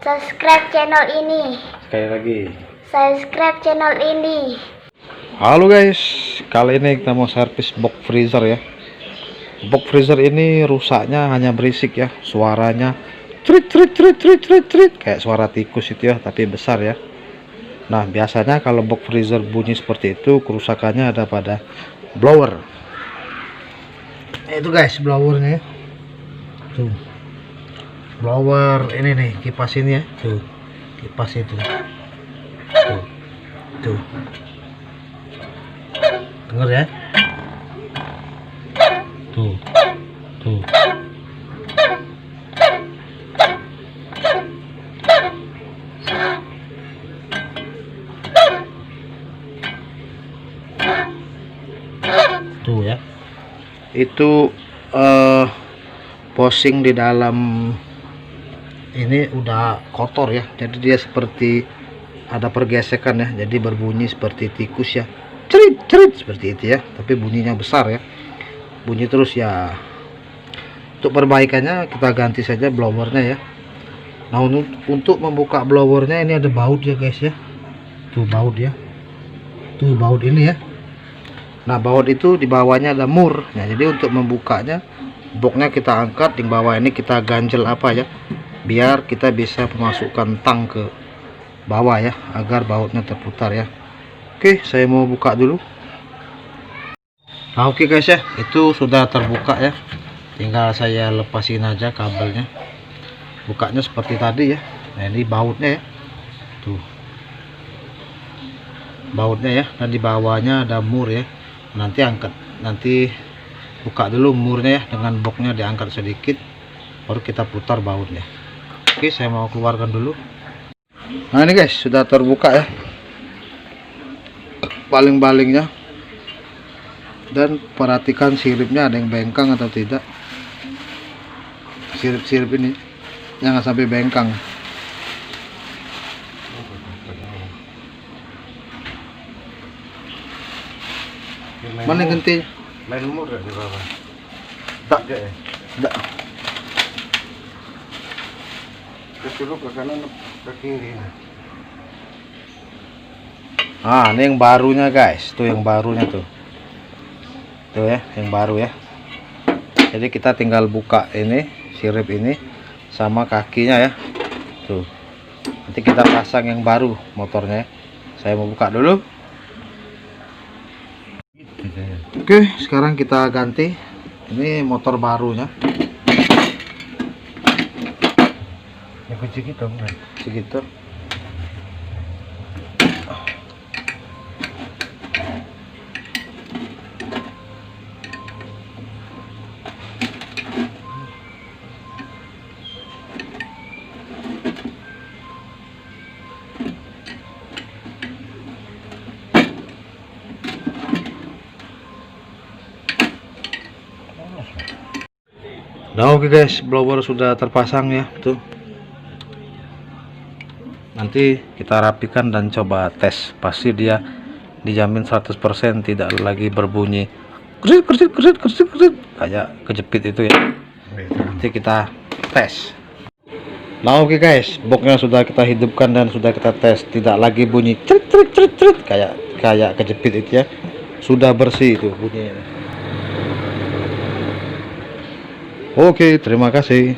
Subscribe channel ini. Sekali lagi. Subscribe channel ini. Halo guys, kali ini kita mau servis box freezer ya. Box freezer ini rusaknya hanya berisik ya, suaranya trit trit trit trit trit trit kayak suara tikus itu ya, tapi besar ya. Nah, biasanya kalau box freezer bunyi seperti itu, kerusakannya ada pada blower. Itu guys, blowernya. Tuh. Blower ini nih, kipas ini ya. Tuh. Kipas itu. Tuh. Tuh. Dengar ya? Tuh. Tuh. Tuh ya. Itu posing di dalam ini udah kotor ya, jadi dia seperti ada pergesekan ya, jadi berbunyi seperti tikus ya, cerit cerit seperti itu ya, tapi bunyinya besar ya, bunyi terus ya. Untuk perbaikannya kita ganti saja blowernya ya. Nah, untuk membuka blowernya ini ada baut ya guys ya, tuh baut ya, tuh baut ini ya. Nah, baut itu di bawahnya ada mur. Nah, jadi untuk membukanya boxnya kita angkat, di bawah ini kita ganjel apa ya, biar kita bisa memasukkan tang ke bawah ya, agar bautnya terputar ya. Oke, saya mau buka dulu. Nah, oke guys ya, itu sudah terbuka ya, tinggal saya lepasin aja kabelnya. Bukanya seperti tadi ya. Nah, ini bautnya ya, tuh bautnya ya, dan di bawahnya ada mur ya. Nanti angkat, nanti buka dulu murnya ya, dengan boxnya diangkat sedikit, baru kita putar bautnya. Oke, saya mau keluarkan dulu. Nah, ini guys, sudah terbuka ya baling-balingnya, dan perhatikan siripnya ada yang bengkang atau tidak. Sirip-sirip ini jangan sampai bengkang. Mana ganti? Main mur di bawah. Tak, ya. tak. Terus dulu ke kanan ke kiri. Ah, ini yang barunya guys, tuh yang barunya tuh. Tuh ya, yang baru ya. Jadi kita tinggal buka ini, sirip ini sama kakinya ya. Tuh. Nanti kita pasang yang baru motornya ya. Saya mau buka dulu. Oke, sekarang kita ganti. Ini motor barunya. Ya kunci gitu, kan? Segitu. Nah, oke guys, blower sudah terpasang ya, tuh. Nanti kita rapikan dan coba tes. Pasti dia dijamin 100% tidak lagi berbunyi kredit kredit kredit kredit kredit kayak kejepit itu ya. Nanti kita tes. Nah, oke guys, boxnya sudah kita hidupkan dan sudah kita tes, tidak lagi bunyi cerit cerit cerit cerit kayak kejepit itu ya. Sudah bersih itu bunyinya. Oke, terima kasih.